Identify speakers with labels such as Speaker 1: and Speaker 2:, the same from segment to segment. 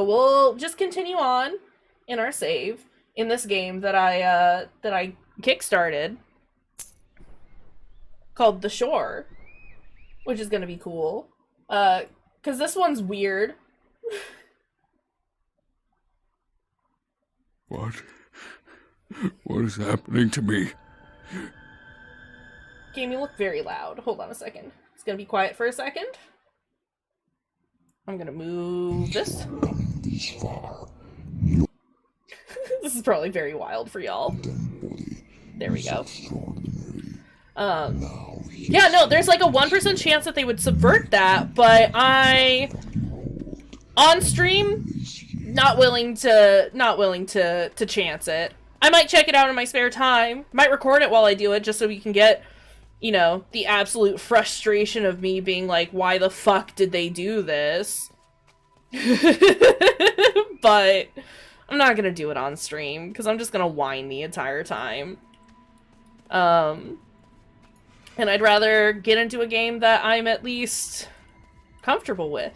Speaker 1: we'll just continue on in our save in this game that I kickstarted called The Shore, which is gonna be cool. Cause this one's weird.
Speaker 2: What? What is happening to me?
Speaker 1: Game, you look very loud. Hold on a second. It's gonna be quiet for a second. I'm gonna move this. This is probably very wild for y'all. There we go. Yeah, no, there's like a 1% chance that they would subvert that, but on stream, not willing to chance it. I might check it out in my spare time. Might record it while I do it, just so we can get, you know, the absolute frustration of me being like, why the fuck did they do this? But I'm not gonna do it on stream, because I'm just gonna whine the entire time. And I'd rather get into a game that I'm at least comfortable with.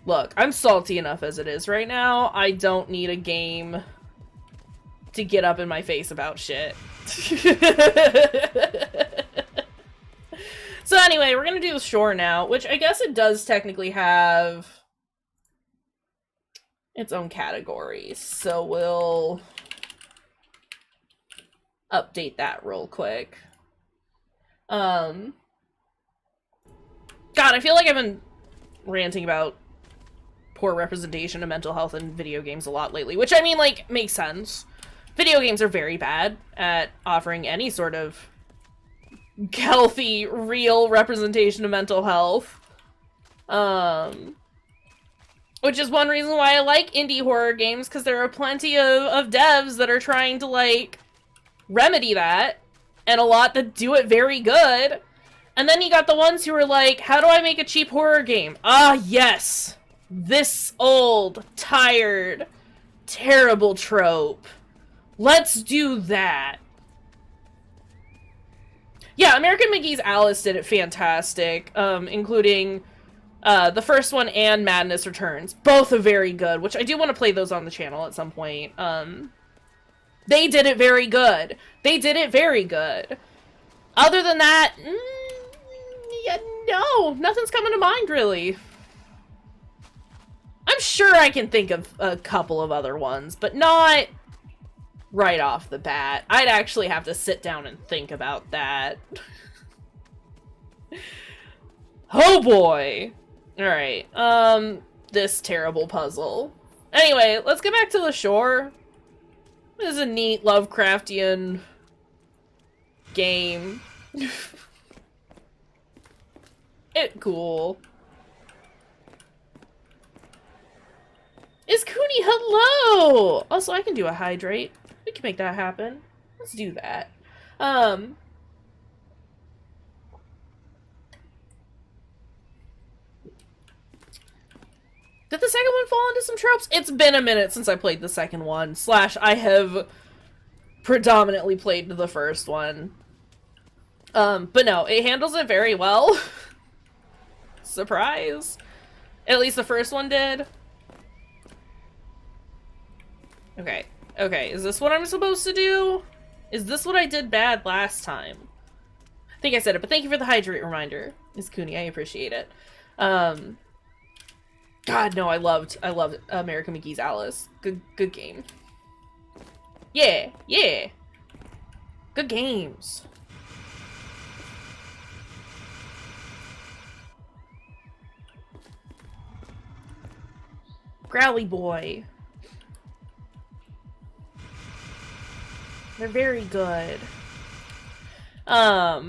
Speaker 1: Look, I'm salty enough as it is right now. I don't need a game to get up in my face about shit. So anyway, we're gonna do The Shore now, which I guess it does technically have its own categories. So we'll update that real quick. God, I feel like I've been ranting about poor representation of mental health in video games a lot lately, which I mean, like, makes sense. Video games are very bad at offering any sort of healthy, real representation of mental health. Which is one reason why I like indie horror games, because there are plenty of devs that are trying to, like, remedy that, and a lot that do it very good. And then you got the ones who are like, how do I make a cheap horror game? Ah, yes! This old, tired, terrible trope. Let's do that. Yeah, American McGee's Alice did it fantastic, including the first one and Madness Returns. Both are very good, which I do want to play those on the channel at some point. They did it very good. They did it very good. Other than that, yeah, no, nothing's coming to mind, really. I'm sure I can think of a couple of other ones, but not right off the bat. I'd actually have to sit down and think about that. Oh boy. Alright, this terrible puzzle. Anyway, let's get back to The Shore. This is a neat Lovecraftian game. Cool. It's Cooney, hello! Also, I can do a hydrate. We can make that happen. Let's do that. Did the second one fall into some tropes? It's been a minute since I played the second one. / I have predominantly played the first one. But no, it handles it very well. Surprise. At least the first one did. Okay. Okay, is this what I'm supposed to do? Is this what I did bad last time? I think I said it, but thank you for the hydrate reminder, Ms. Cooney. I appreciate it. God, no, I loved American McGee's Alice. Good game. Yeah, yeah. Good games. Growly boy. They're very good. I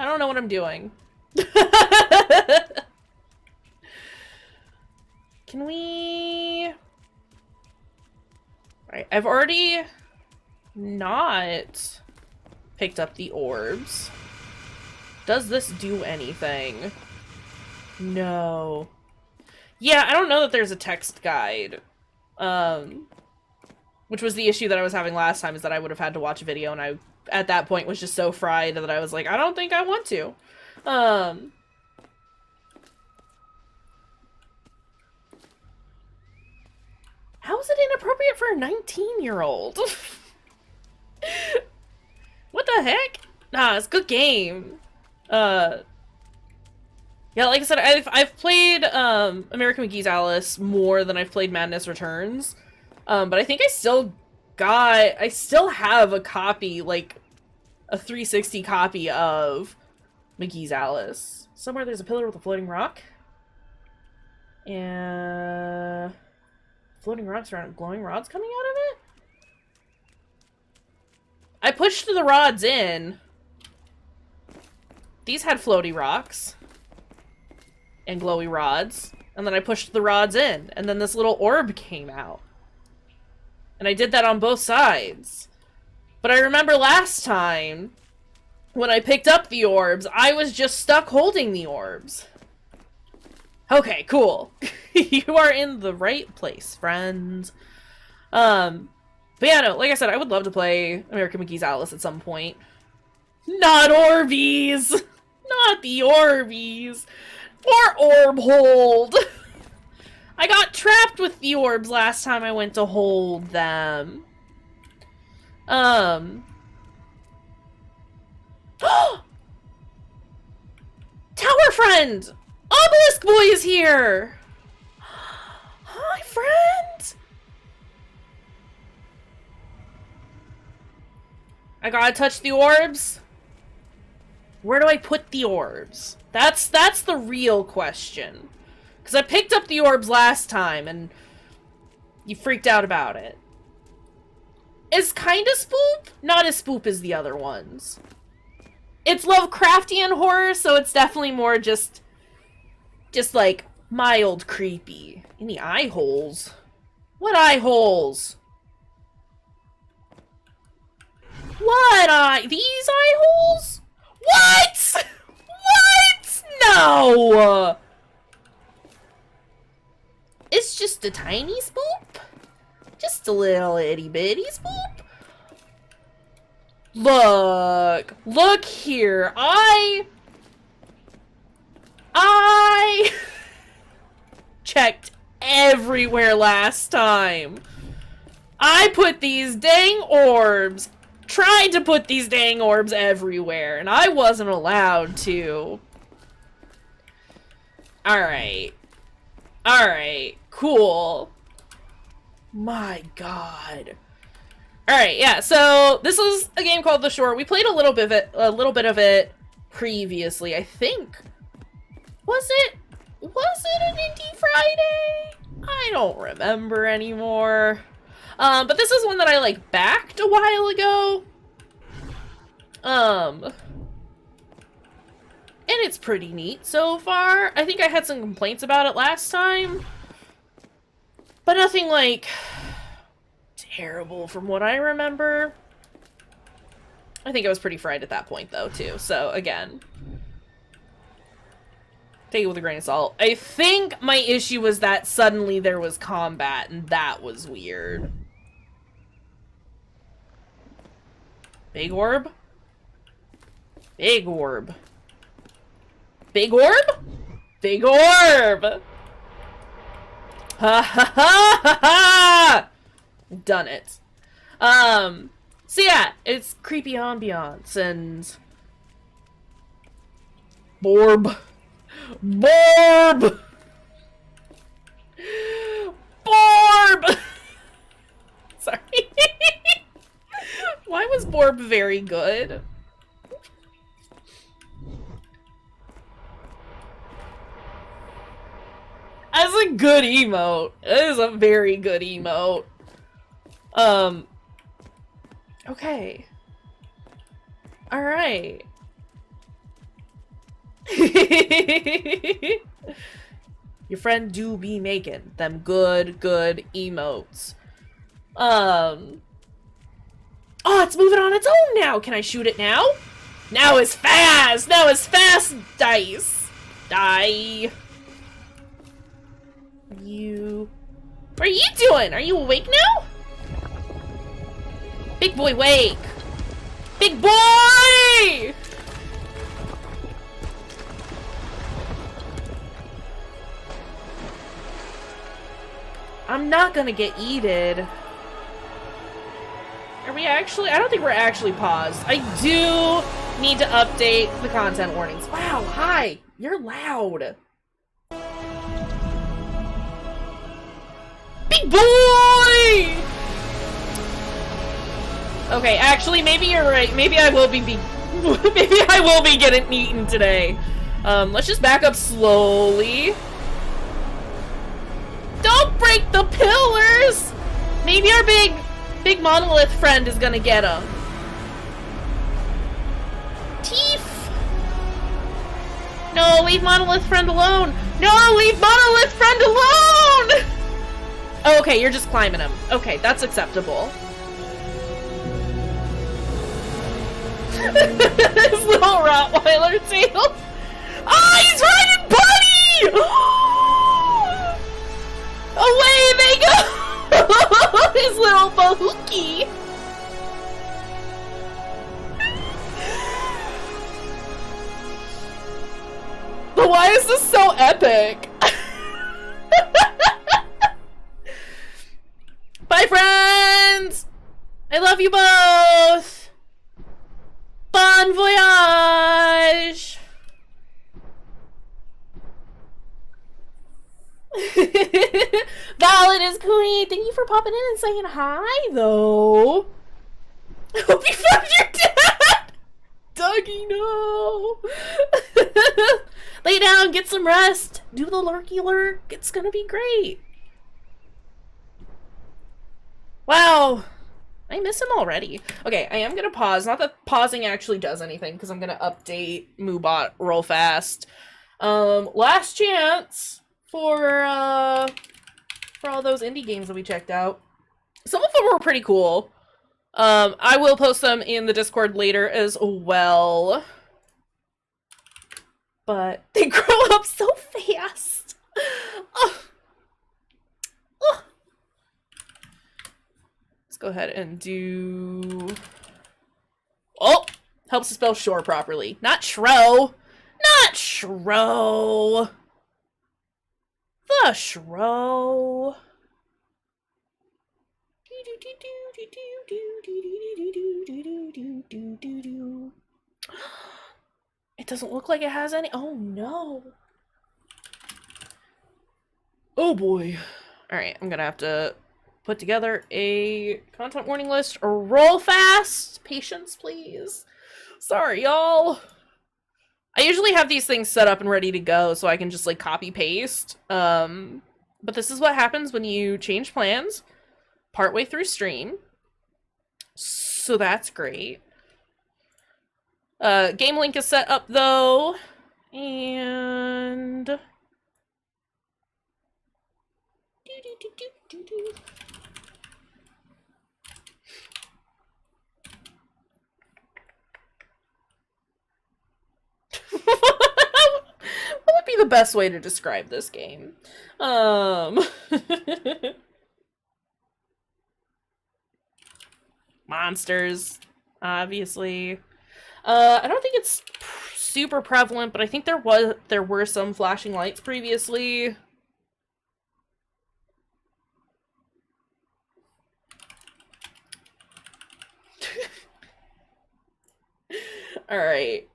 Speaker 1: don't know what I'm doing. Can we... Right, I've already not picked up the orbs. Does this do anything? No. Yeah, I don't know that there's a text guide. Which was the issue that I was having last time, is that I would have had to watch a video, and I, at that point, was just so fried that I was like, I don't think I want to. Um, how is it inappropriate for a 19-year-old? What the heck? Nah, it's a good game. Yeah, like I said, I've played American McGee's Alice more than I've played Madness Returns. But I think I still have a copy, like a 360 copy of McGee's Alice. Somewhere there's a pillar with a floating rock. And floating rocks around glowing rods coming out of it? I pushed the rods in. These had floaty rocks. And glowy rods. And then I pushed the rods in. And then this little orb came out. And I did that on both sides. But I remember last time, when I picked up the orbs, I was just stuck holding the orbs. Okay, cool. You are in the right place, friends. But yeah, no, like I said, I would love to play American McGee's Alice at some point. Not Orbeez! Not the Orbeez! Or Orb Hold! I got trapped with the orbs last time I went to hold them. Tower friend! Obelisk Boy is here! Hi, friend! I gotta touch the orbs? Where do I put the orbs? That's the real question. Because I picked up the orbs last time, and you freaked out about it. It's kinda spoop, not as spoop as the other ones. It's Lovecraftian horror, so it's definitely more just like, mild creepy. Any eye holes? What eye holes? What eye? These eye holes? What? What? No! It's just a tiny spoop. Just a little itty bitty spoop. Look. Look here. I checked everywhere last time. I put these dang orbs, tried to put these dang orbs everywhere, and I wasn't allowed to. Alright. Alright, cool. My god. Alright, yeah, so this is a game called The Shore. We played a little bit of it previously, I think. Was it an Indie Friday? I don't remember anymore. But this is one that I, like, backed a while ago. And it's pretty neat so far. I think I had some complaints about it last time. But nothing, like, terrible from what I remember. I think I was pretty fried at that point, though, too. So, again, take it with a grain of salt. I think my issue was that suddenly there was combat, and that was weird. Big orb? Big orb. Big orb? Big orb! Ha ha ha ha ha! Done it. So yeah, it's creepy ambiance and Borb. Borb! Borb! Sorry. Why was Borb very good? That's a good emote. It is a very good emote. Okay. Alright. Your friend do be making them good emotes. Oh, it's moving on its own now! Can I shoot it now? Now is fast! Now is fast, dice! Die. What are you doing? Are you awake now? Big boy, wake! Big boy! I'm not gonna get yeeted. Are we actually? I don't think we're actually paused. I do need to update the content warnings. Wow, hi! You're loud. Big boy! Okay, actually, maybe you're right. Maybe I will be maybe I will be getting eaten today. Let's just back up slowly. Don't break the pillars! Maybe our big monolith friend is gonna get him. Teeth! No, leave monolith friend alone! No, leave monolith friend alone! Oh, okay, you're just climbing him. Okay, that's acceptable. His little Rottweiler tail. Oh, he's riding Buddy! Away they go! His little Bahuki! But why is this so epic? Bye, friends! I love you both! Bon voyage! Valid is queen. Thank you for popping in and saying hi, though. I hope you found your dad! Dougie, no! Lay down, get some rest. Do the lurky lurk. It's gonna be great. Wow. I miss him already. Okay, I am gonna pause. Not that pausing actually does anything, because I'm gonna update Moobot real fast. Last chance for all those indie games that we checked out. Some of them were pretty cool. I will post them in the Discord later as well. But they grow up so fast. Oh. Oh. Let's go ahead and do... Oh! Helps to spell shore properly. Not shro. Not shro. The shro. It doesn't look like it has any. Oh no. Oh boy. Alright, I'm gonna have to put together a content warning list. Roll fast. Patience, please. Sorry, y'all. I usually have these things set up and ready to go so I can just like copy paste. But this is what happens when you change plans partway through stream. So that's great. Game link is set up though. And what would be the best way to describe this game? Monsters, obviously. I don't think it's super prevalent, but I think there were some flashing lights previously. All right.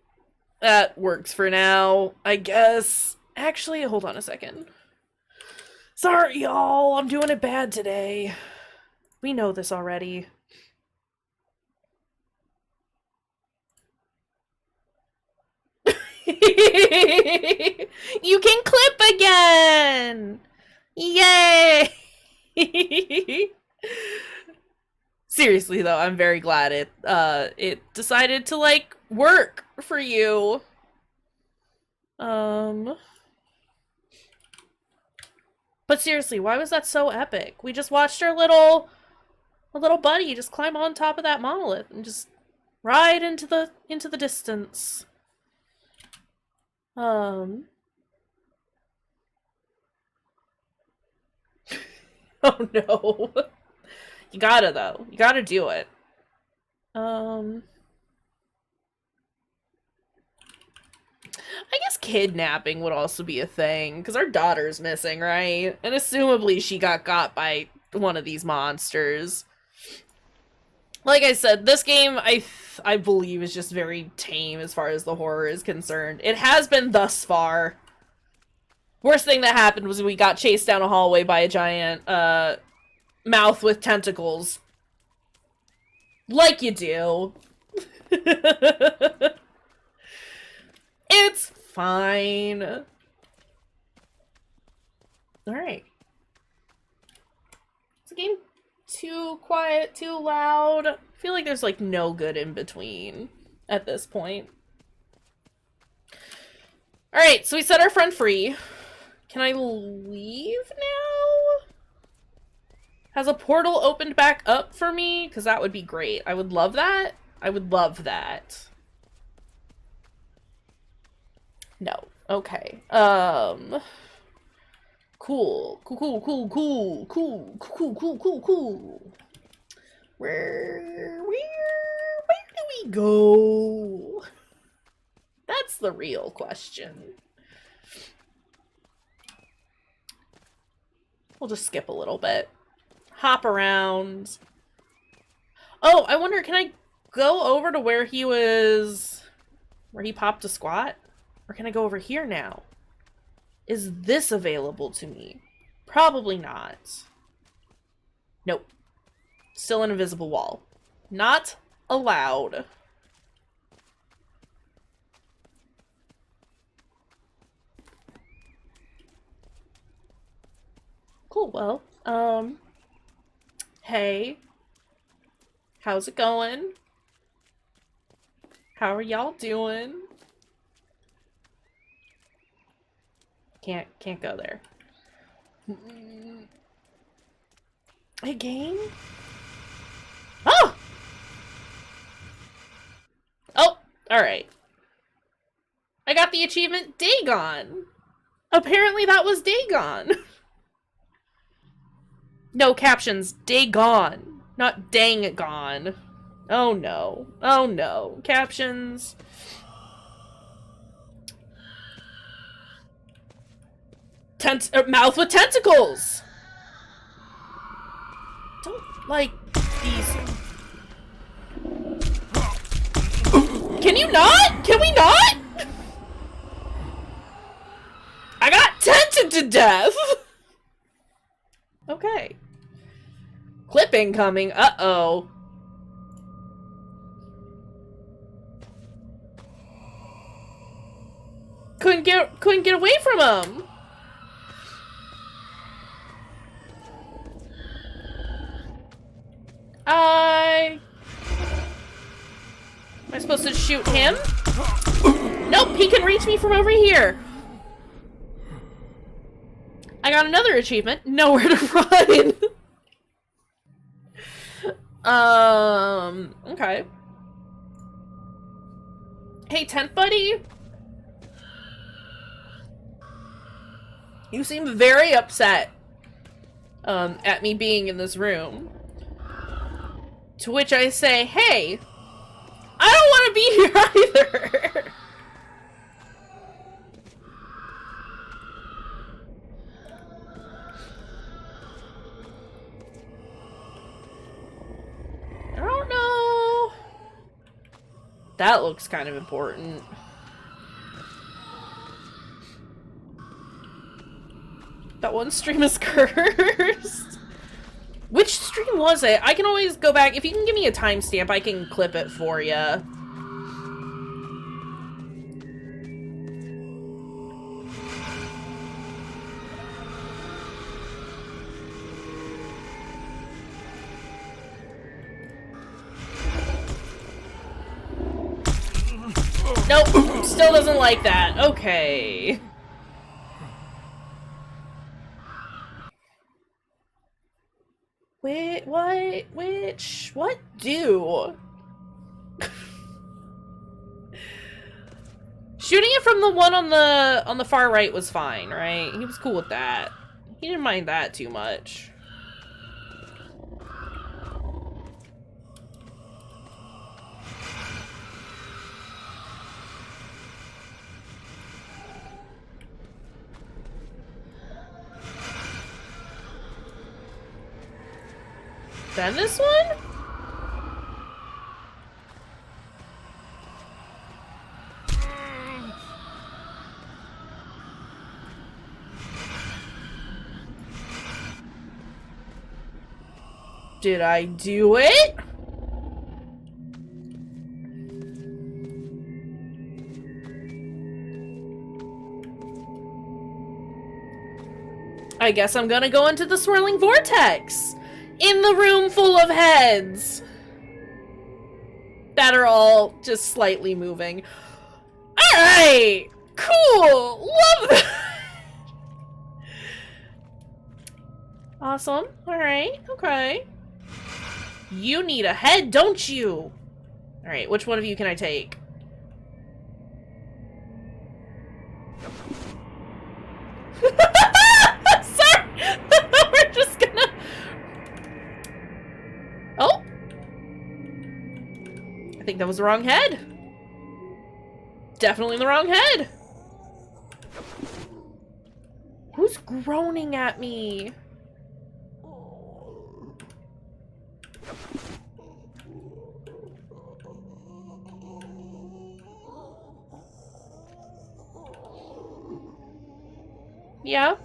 Speaker 1: That works for now, I guess. Actually, hold on a second. Sorry, y'all. I'm doing it bad today. We know this already. You can clip again! Yay! Seriously though, I'm very glad it decided to like work for you. But seriously, why was that so epic? We just watched our little buddy just climb on top of that monolith and just ride into the distance. Oh no. You gotta though. You gotta do it. I guess kidnapping would also be a thing, because our daughter's missing, right? And assumably she got by one of these monsters. Like I said, this game, I believe, is just very tame as far as the horror is concerned. It has been thus far. Worst thing that happened was we got chased down a hallway by a giant, mouth with tentacles. Like you do. It's fine. Alright. Is the game too quiet, too loud? I feel like there's like no good in between at this point. Alright, so we set our friend free. Can I leave now? Has a portal opened back up for me? Because that would be great. I would love that. I would love that. No. Okay. Cool. Cool. Where do we go? That's the real question. We'll just skip a little bit. Hop around. Oh, I wonder, can I go over to where he popped a squat? Or can I go over here now? Is this available to me? Probably not. Nope. Still an invisible wall. Not allowed. Cool, well, hey. How's it going? How are y'all doing? Can't go there. A game? Oh! Oh, alright. I got the achievement Dagon. Apparently that was Dagon. No captions, Dagon, not dang gone. Oh no. Oh no. Captions. Mouth with tentacles! Don't like these. Can you not? Can we not? I got tented to death! Okay. Clip incoming. Uh-oh. Couldn't get away from him. Am I supposed to shoot him? Nope, he can reach me from over here. I got another achievement. Nowhere to run. Okay. Hey, tent buddy. You seem very upset at me being in this room. To which I say, hey, I don't want to be here either. I don't know. That looks kind of important. That one stream is cursed. Which stream was it? I can always go back. If you can give me a timestamp, I can clip it for you. Nope, still doesn't like that. Okay. Wait, what? Which? What do? Shooting it from the one on the far right was fine, right? He was cool with that. He didn't mind that too much. Then this one? Did I do it? I guess I'm gonna go into the swirling vortex in the room full of heads that are all just slightly moving. Alright! Cool! Love that! Awesome. Alright, okay. You need a head, don't you? Alright, which one of you can I take? Sorry! We're just gonna... Oh! I think that was the wrong head. Definitely the wrong head. Who's groaning at me? Yeah.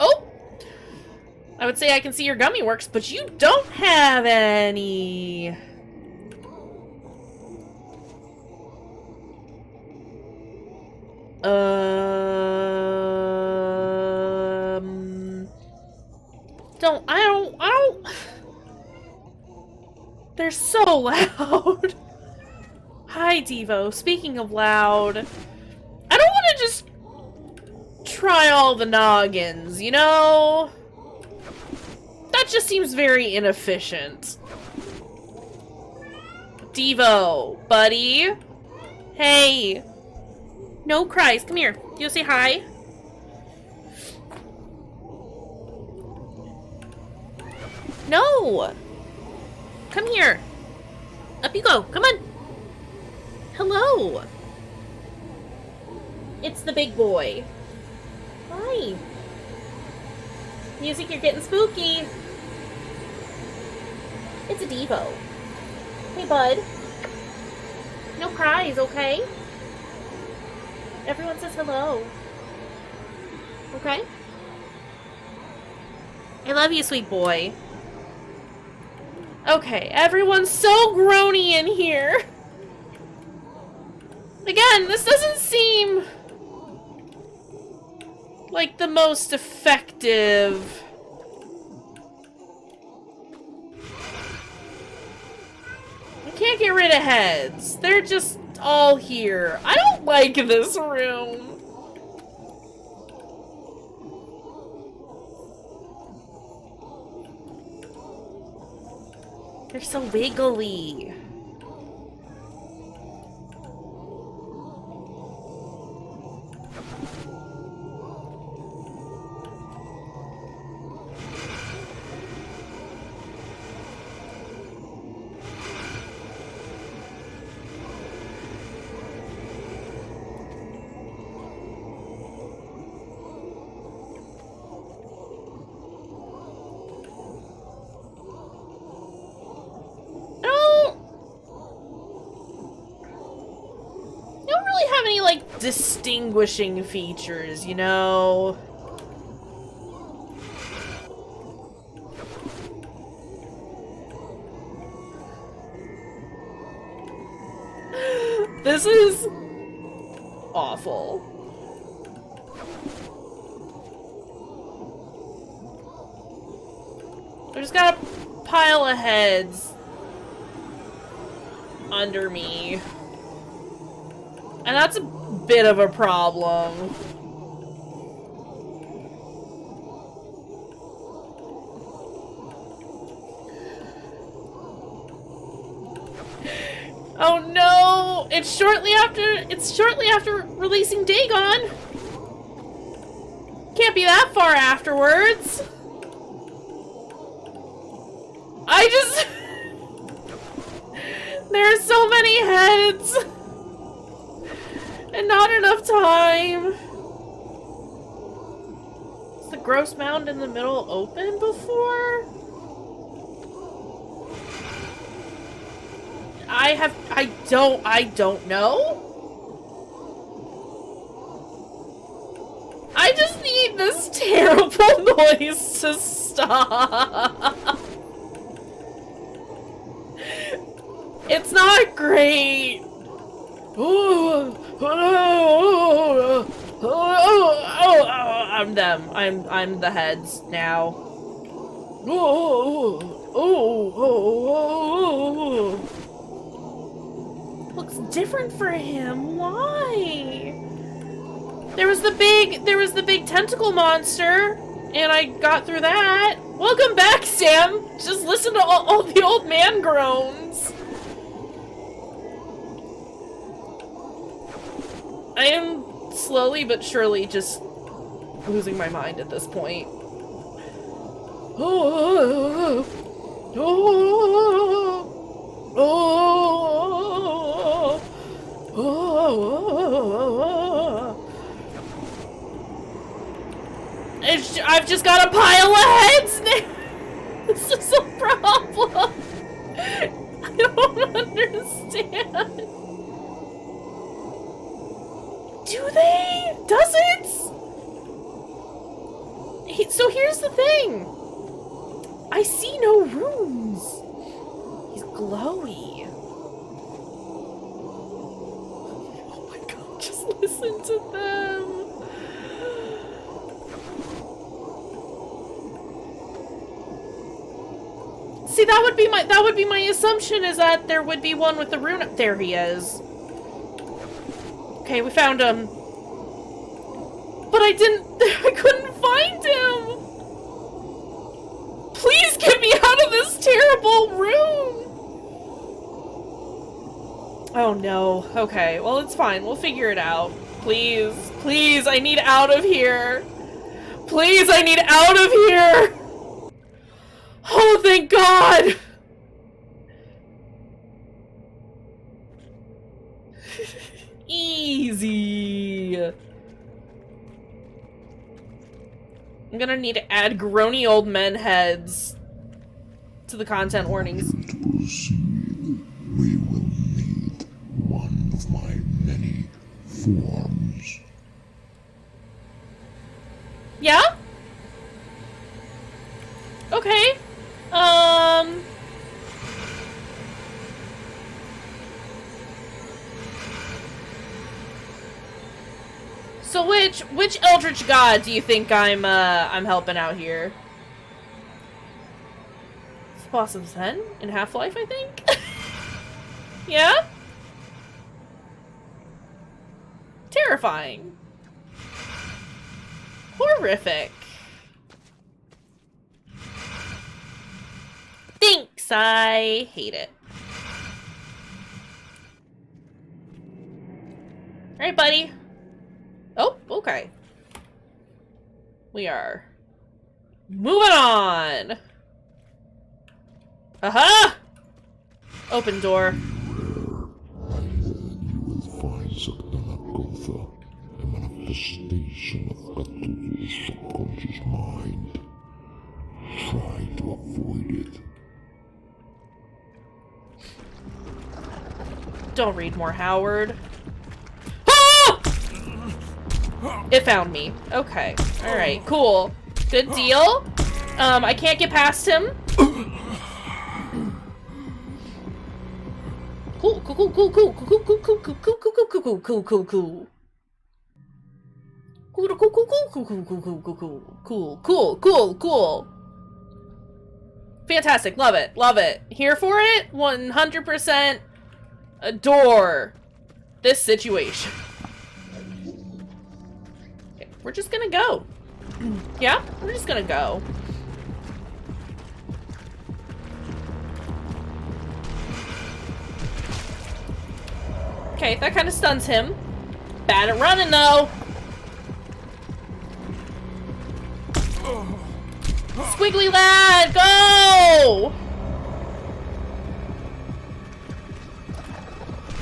Speaker 1: Oh! I would say I can see your gummy works, but you don't have any. I don't. They're so loud. Hi, Devo. Speaking of loud, I don't want to just try all the noggins, you know? That just seems very inefficient. Devo, buddy. Hey. No cries. Come here. You'll say hi. No. Come here. Up you go. Come on. Hello. It's the big boy. Hi. Music, you're getting spooky. It's a Devo. Hey, bud. No cries, okay? Everyone says hello. Okay? I love you, sweet boy. Okay, everyone's so groany in here. Again, this doesn't seem like the most effective. I can't get rid of heads. They're just all here. I don't like this room. They're so wiggly. Distinguishing features, you know? This is awful. I just got a pile of heads under me. And that's a bit of a problem. Oh no! It's shortly after releasing Dagon. Can't be that far afterwards. There are so many heads. And not enough time. Is the gross mound in the middle open before? I don't know. I just need this terrible noise to stop. It's not great. I'm them. I'm the heads now. Looks different for him. Why? There was the big tentacle monster, and I got through that. Welcome back, Sam. Just listen to all the old man groans. I am slowly but surely just losing my mind at this point. I've just got a pile of heads now. This is a problem. I don't understand. Do they? Does it? So here's the thing. I see no runes. He's glowy. Oh my god, just listen to them. See, that would be my assumption, is that there would be one with the rune. There he is. Okay, we found him. But I couldn't find him. Please get me out of this terrible room. Oh no. Okay, well it's fine. We'll figure it out. Please, please, I need out of here. Please, I need out of here. Oh, thank God! Easy. I'm gonna need to add groany old men heads to the content warnings.
Speaker 2: We will need one of my many forms.
Speaker 1: Yeah? Okay. So which eldritch god do you think I'm helping out here? It's Blossom Zen in Half-Life, I think? Yeah? Terrifying. Horrific. Thanks, I hate it. Alright, buddy. Oh, okay. We are moving on. Aha! Open door.
Speaker 2: You will find Sakdanagotha, a manifestation of Cthulhu's subconscious mind. Try to avoid it.
Speaker 1: Don't read more, Howard. Ah! It found me. Okay. Alright, cool. Good deal. I can't get past him. Cool, cool, cool, cool, cool, cool, cool, cool, cool, cool, cool, cool, cool, cool, cool, cool. Cool, cool, cool, cool, cool, cool, cool, cool, cool, cool, cool, cool. Fantastic. Love it. Love it. Here for it. 100% adore this situation. Okay, we're just gonna go. Yeah? We're just gonna go. Okay, that kind of stuns him. Bad at running, though. Squiggly lad, go!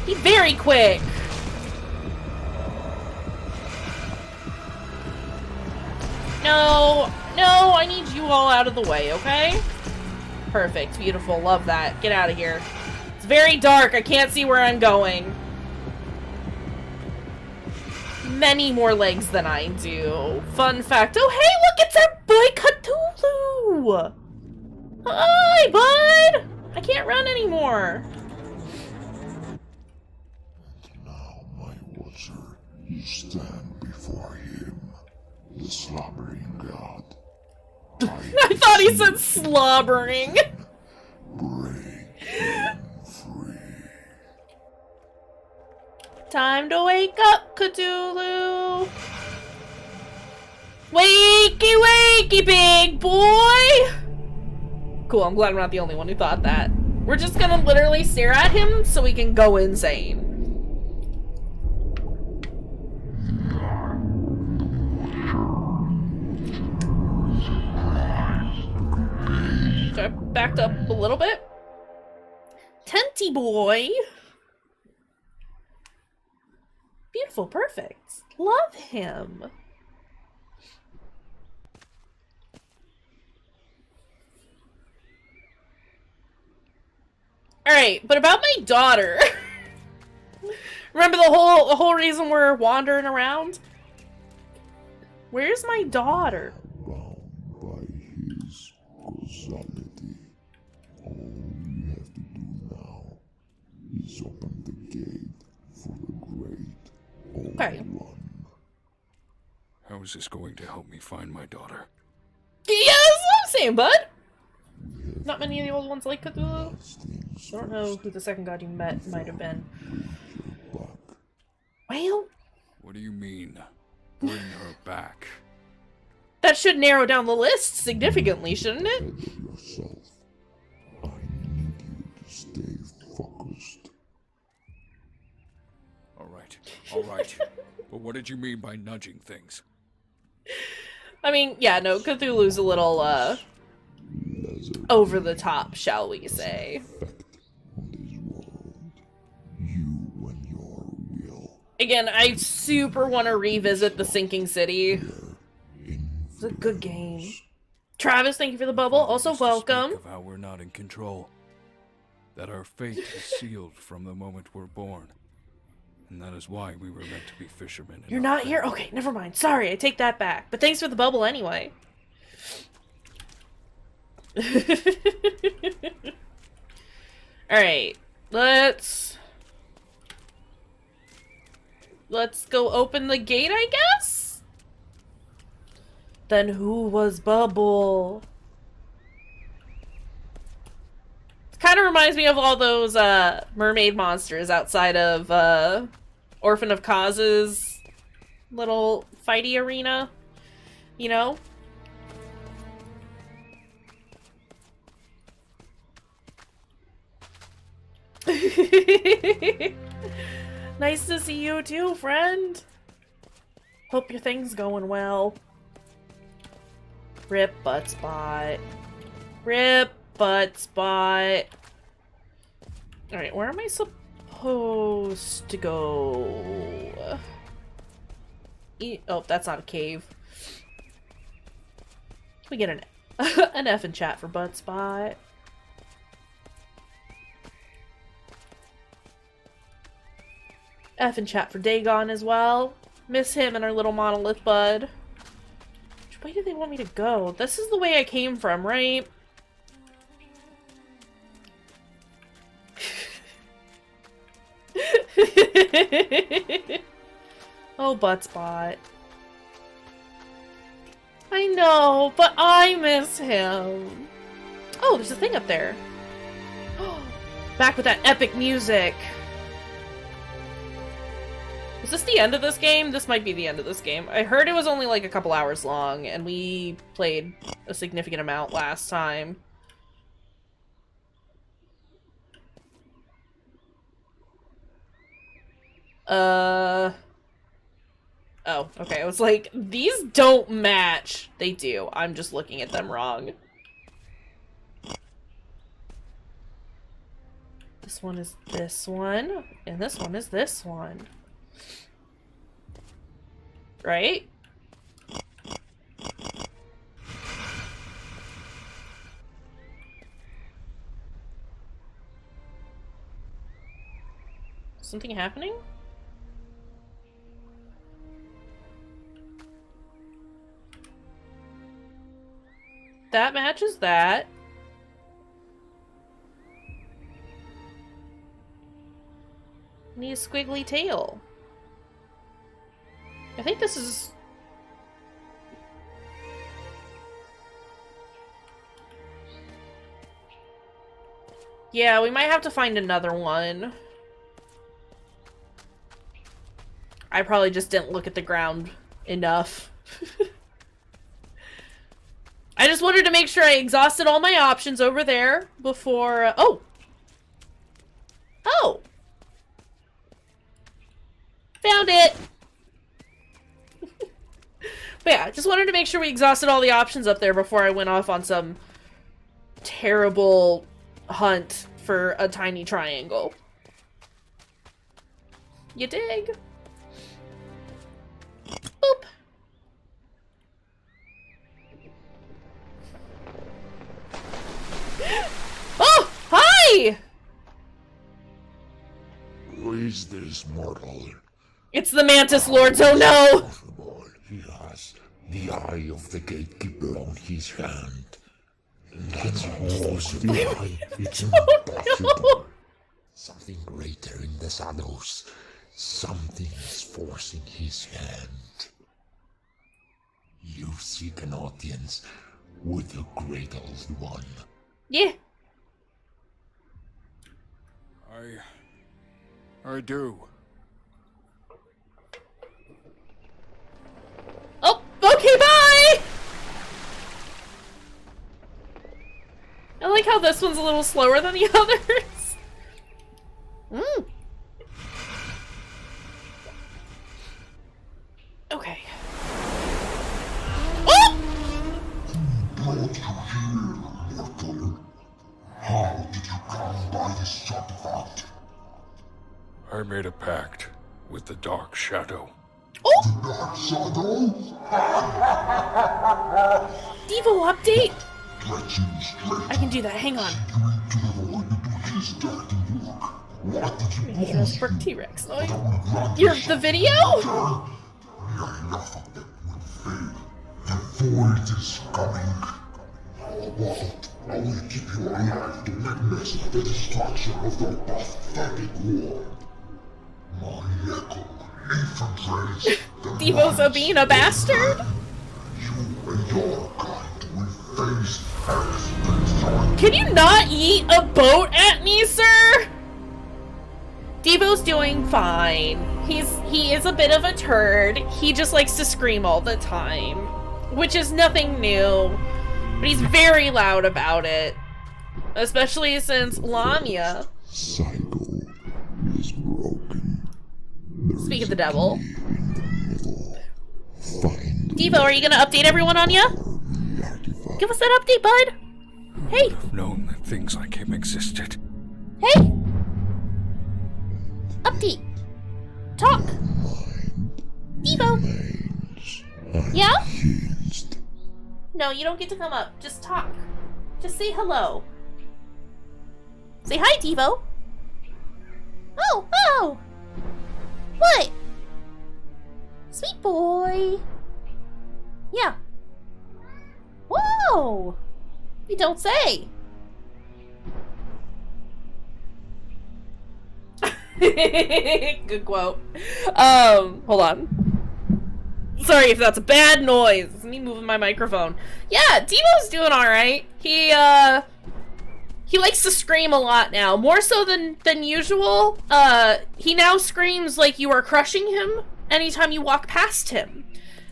Speaker 1: He's very quick. No, no, I need you all out of the way, okay? Perfect, beautiful, love that. Get out of here. very dark. I can't see where I'm going. Many more legs than I do. Fun fact. Oh, hey, look, it's our boy Cthulhu! Hi, bud! I can't run anymore.
Speaker 3: And now, my watcher, you stand before him, the slobbering god.
Speaker 1: I thought he said slobbering.
Speaker 3: Break him free.
Speaker 1: Time to wake up, Cthulhu. Wakey, wakey, big boy. Cool, I'm glad I'm not the only one who thought that. We're just gonna literally stare at him so we can go insane. So I backed up a little bit. Tenty boy. Beautiful, perfect. Love him. Alright, but about my daughter. Remember the whole reason we're wandering around? Where's my daughter?
Speaker 3: Bound by his causality, all you have to do now is open the gate for the great old
Speaker 1: Okay.
Speaker 3: one.
Speaker 2: How is this going to help me find my daughter?
Speaker 1: Yeah, that's what I'm saying, bud. Not many of the old ones like Cthulhu.
Speaker 3: Things
Speaker 1: I don't know who the second god you met might have been.
Speaker 3: your back.
Speaker 1: Well,
Speaker 2: What do you mean? Bring her back.
Speaker 1: that should narrow down the list significantly, shouldn't it?
Speaker 3: Edge yourself. I need you to stay focused.
Speaker 2: Alright, alright. But what did you mean by nudging things?
Speaker 1: I mean, yeah, no, Cthulhu's a little,
Speaker 3: Lesser
Speaker 1: over the top, shall we say.
Speaker 3: effect on this world. You and your will.
Speaker 1: Again, I super want to revisit The Sinking City.
Speaker 3: In
Speaker 1: It's a good game. Travis, thank you for the bubble. Also,
Speaker 2: Used to speak
Speaker 1: welcome.
Speaker 2: of how we're not in control. That our fate is sealed from the moment we're born. And that is why we were meant to be fishermen. and
Speaker 1: You're not here?
Speaker 2: family.
Speaker 1: Okay, never mind. Sorry, I take that back. But thanks for the bubble anyway. Alright, let's go open the gate, I guess? Then who was Bubble? It kind of reminds me of all those mermaid monsters outside of Orphan of Cause's little fighty arena, you know? Nice to see you too, friend. Hope your thing's going well. Rip butt spot. Rip butt spot. Alright, where am I supposed to go? Oh, that's not a cave. We get an an F in chat for butt spot. F in chat for Dagon as well. Miss him and our little monolith bud. Which way do they want me to go? This is the way I came from, right? Oh, butt spot. I know, but I miss him. Oh, there's a thing up there. Back with that epic music. Is this the end of this game? This might be the end of this game. I heard it was only like a couple hours long, and we played a significant amount last time. Oh, okay. I was like, these don't match. They do. I'm just looking at them wrong. This one is this one, and this one is this one. Right? Something happening? That matches that. Need a squiggly tail. I think this is... Yeah, we might have to find another one. I probably just didn't look at the ground enough. I just wanted to make sure I exhausted all my options over there before... Oh! Oh! Found it! But yeah, just wanted to make sure we exhausted all the options up there before I went off on some terrible hunt for a tiny triangle. You dig? Boop. Oh! Hi!
Speaker 3: Who is this mortal?
Speaker 1: It's the Mantis Lords, oh no!
Speaker 3: Possible. He has the eye of the gatekeeper on his hand. That's impossible. It's impossible. Something greater in the shadows. Something is forcing his hand. You seek an audience with the Great Old One.
Speaker 1: Yeah.
Speaker 2: I do.
Speaker 1: Oh, okay, bye! I like how this one's a little slower than the others. Okay. Oh!
Speaker 3: Brought you here, mortal. How did you come by this artifact?
Speaker 2: I made a pact with the Dark Shadow.
Speaker 1: Oh!
Speaker 3: The Dark Shadow?
Speaker 1: Devo update?
Speaker 3: Let you straight
Speaker 1: I can do that, hang on.
Speaker 3: you into the void to do his dirty work. What did you
Speaker 1: Making us for T-Rex noise.
Speaker 3: want?
Speaker 1: You're the video?
Speaker 3: Enough of it will fail. The void is coming. How about I will keep you alive to witness the destruction of the pathetic war. My echo infiltrates the
Speaker 1: Devo's a being a bastard?
Speaker 3: You and your kind will face existence.
Speaker 1: Can you not eat a boat at me, sir? Devo's doing fine. He is a bit of a turd. He just likes to scream all the time, which is nothing new, but he's very loud about it, especially since Lamia.
Speaker 3: Cycle is broken.
Speaker 1: Speak of the devil.
Speaker 3: In the middle. Find
Speaker 1: Devo, are you gonna update everyone on ya?
Speaker 3: the artifact.
Speaker 1: Give us that update, bud. Hey,
Speaker 2: I've known that things like him existed.
Speaker 1: hey. Update. Talk.
Speaker 3: Mind
Speaker 1: Devo.
Speaker 3: remains
Speaker 1: Yeah?
Speaker 3: unhinged.
Speaker 1: No, you don't get to come up. Just talk. Just say hello. Say hi, Devo. Oh, oh. What? Sweet boy. Yeah. Whoa. You don't say. Good quote. Hold on. Sorry if that's a bad noise. It's me moving my microphone. Yeah, Devo's doing alright. He likes to scream a lot now. More so than usual. He now screams like you are crushing him anytime you walk past him.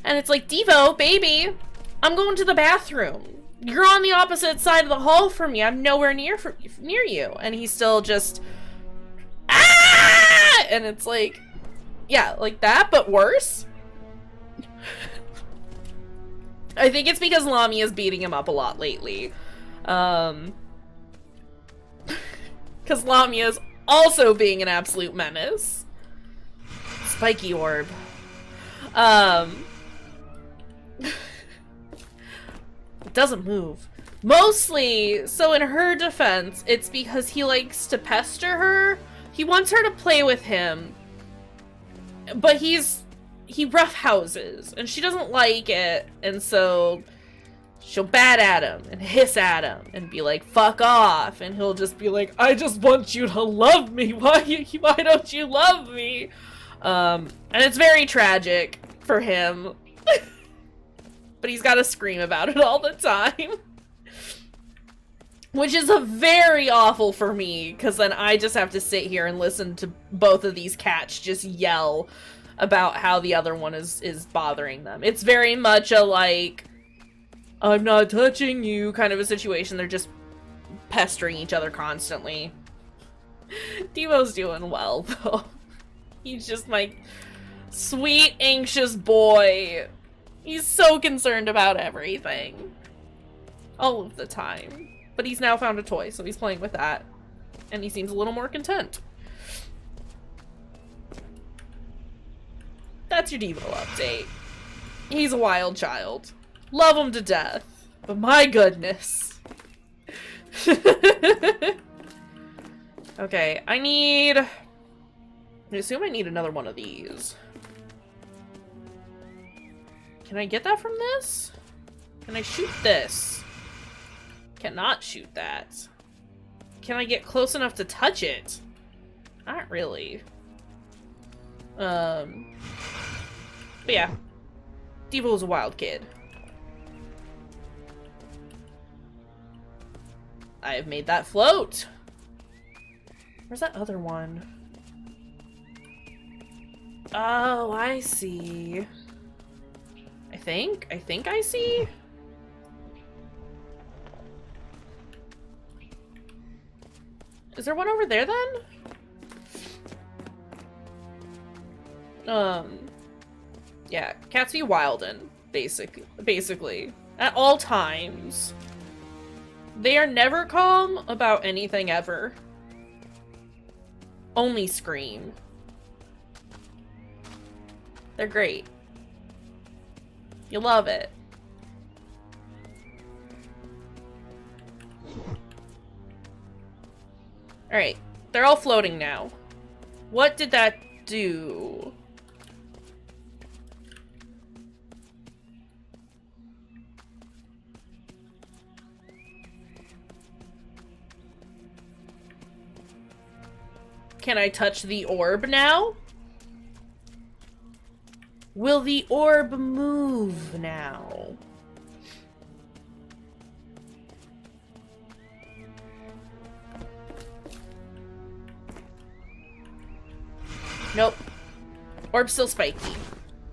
Speaker 1: And it's like, Devo, baby, I'm going to the bathroom. You're on the opposite side of the hall from me. I'm nowhere near you. And he's still just... Ah! And it's like... Yeah, like that, but worse. I think it's because Lamia is beating him up a lot lately. Because Lamia is also being an absolute menace. Spiky orb. It doesn't move. Mostly, so in her defense, it's because he likes to pester her He wants her to play with him, but he roughhouses, and she doesn't like it, and so she'll bat at him and hiss at him and be like, fuck off, and he'll just be like, I just want you to love me. Why don't you love me? And it's very tragic for him. But he's got to scream about it all the time. Which is very awful for me, because then I just have to sit here and listen to both of these cats just yell about how the other one is bothering them. It's very much a, like, I'm not touching you kind of a situation. They're just pestering each other constantly. Devo's doing well, though. He's just my sweet, anxious boy. He's so concerned about everything. All of the time. But he's now found a toy, so he's playing with that. And he seems a little more content. That's your Devo update. He's a wild child. Love him to death. But my goodness. Okay, I assume I need another one of these. Can I get that from this? Can I shoot this? Cannot shoot that. Can I get close enough to touch it? Not really. But yeah. Devo's a wild kid. I have made that float. Where's that other one? Oh, I see. I think I see. Is there one over there then? Yeah, cats be wildin', basically. At all times. They are never calm about anything ever. Only scream. They're great. You love it. Alright, they're all floating now. What did that do? Can I touch the orb now? Will the orb move now? Nope. Orb's still spiky.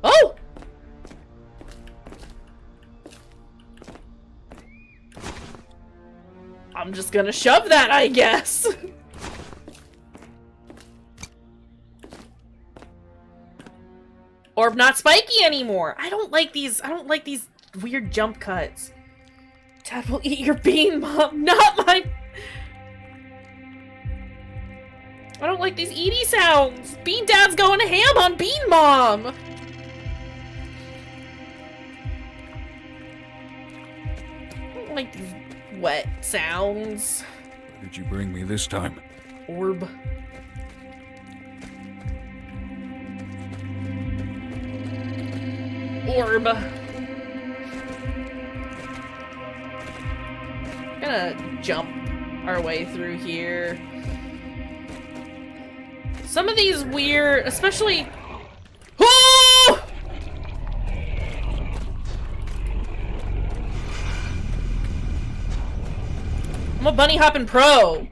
Speaker 1: Oh! I'm just gonna shove that, I guess. Orb not spiky anymore. I don't like these weird jump cuts. Dad will eat your bean, Mom. Not my... I don't like these eaty sounds. Bean Dad's going ham on Bean Mom. I don't like these wet sounds.
Speaker 2: What did you bring me this time?
Speaker 1: Orb. Orb. Gonna jump our way through here. Some of these weird, especially... Oh! I'm a bunny hopping pro.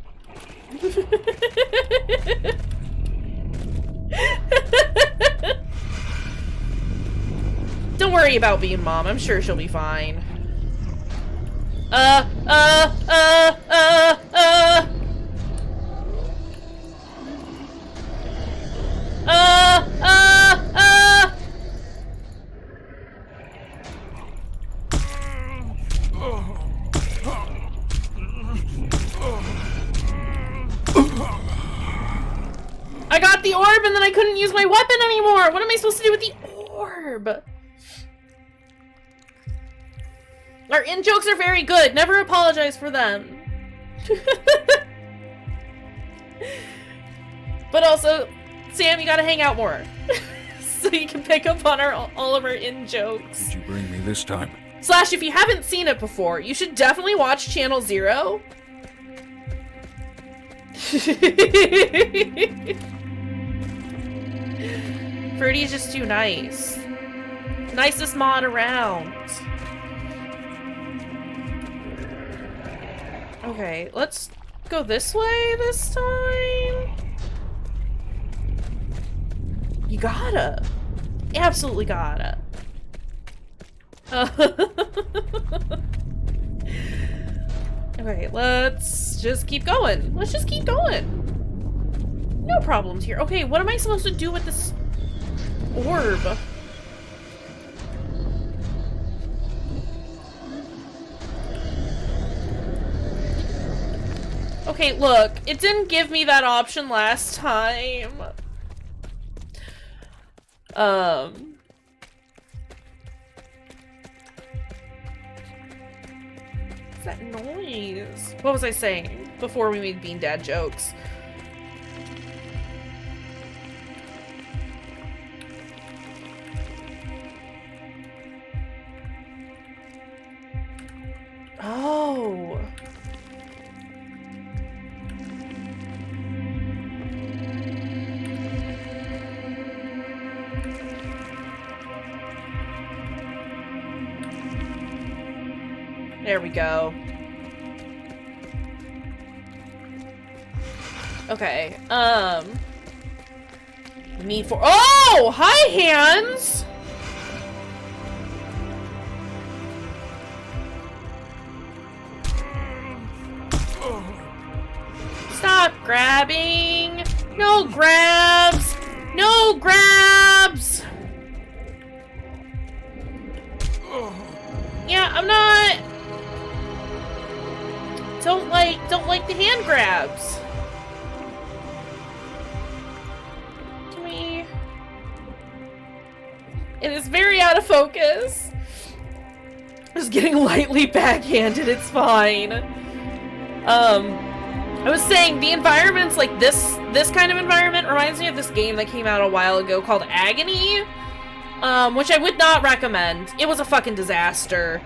Speaker 1: Don't worry about being Mom. I'm sure she'll be fine. I got the orb and then I couldn't use my weapon anymore! What am I supposed to do with the orb? Our in-jokes are very good. Never apologize for them. But also, Sam, you gotta hang out more. So you can pick up on all of our in-jokes.
Speaker 2: Did you bring me this time?
Speaker 1: Slash, if you haven't seen it before, you should definitely watch Channel Zero. Fruity's just too nice. Nicest mod around. Okay, let's go this way this time. You gotta. Absolutely gotta. Okay, let's just keep going. Let's just keep going. No problems here. Okay, what am I supposed to do with this orb? Okay, look, it didn't give me that option last time. What's that noise? What was I saying before we made Bean Dad jokes? Oh. There we go. Okay, need for- Oh! Hi, hands! Stop grabbing! No grabs! No grabs! Yeah, I'm not... Don't like the hand grabs. Can we... It is very out of focus. Just getting lightly backhanded, it's fine. I was saying, the environments like this kind of environment reminds me of this game that came out a while ago called Agony, which I would not recommend. It was a fucking disaster.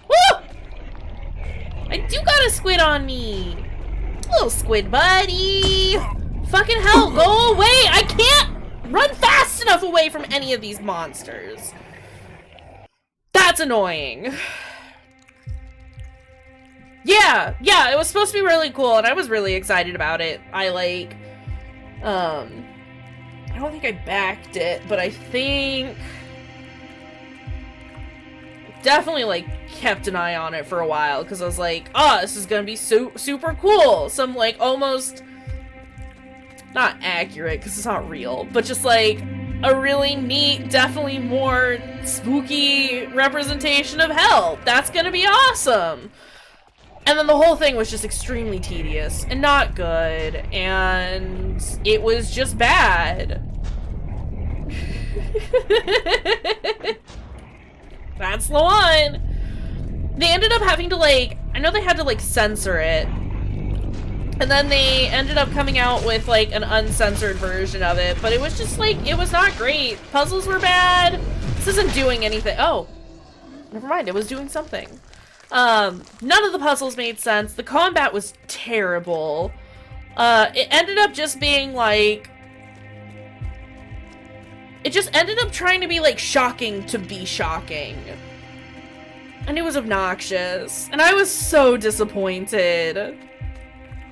Speaker 1: Woo! I do got a squid on me. Little squid buddy. Fucking hell, go away! I can't run fast enough away from any of these monsters. That's annoying. Yeah, it was supposed to be really cool, and I was really excited about it. I don't think I backed it, but I think... definitely, like, kept an eye on it for a while, because I was like, oh, this is gonna be super cool. Some, like, almost... not accurate, because it's not real, but just, like, a really neat, definitely more spooky representation of hell. That's gonna be awesome! And then the whole thing was just extremely tedious and not good, and it was just bad. That's the one. They ended up having to, like, I know they had to, like, censor it. And then they ended up coming out with, like, an uncensored version of it, but it was just, like, it was not great. Puzzles were bad. This isn't doing anything. Oh, never mind, it was doing something. None of the puzzles made sense. The combat was terrible. It ended up just being like... It just ended up trying to be like shocking to be shocking. And it was obnoxious. And I was so disappointed.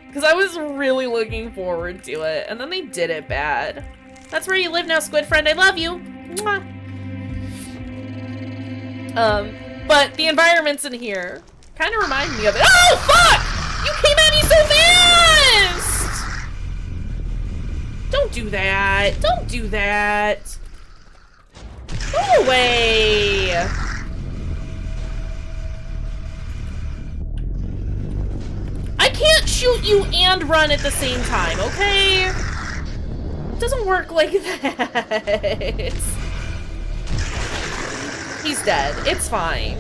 Speaker 1: Because I was really looking forward to it. And then they did it bad. That's where you live now, squid friend. I love you. Mwah. But the environments in here kind of remind me of it. Oh, fuck! You came at me so fast! Don't do that. Don't do that. Go away. I can't shoot you and run at the same time, okay? It doesn't work like that. He's dead. It's fine.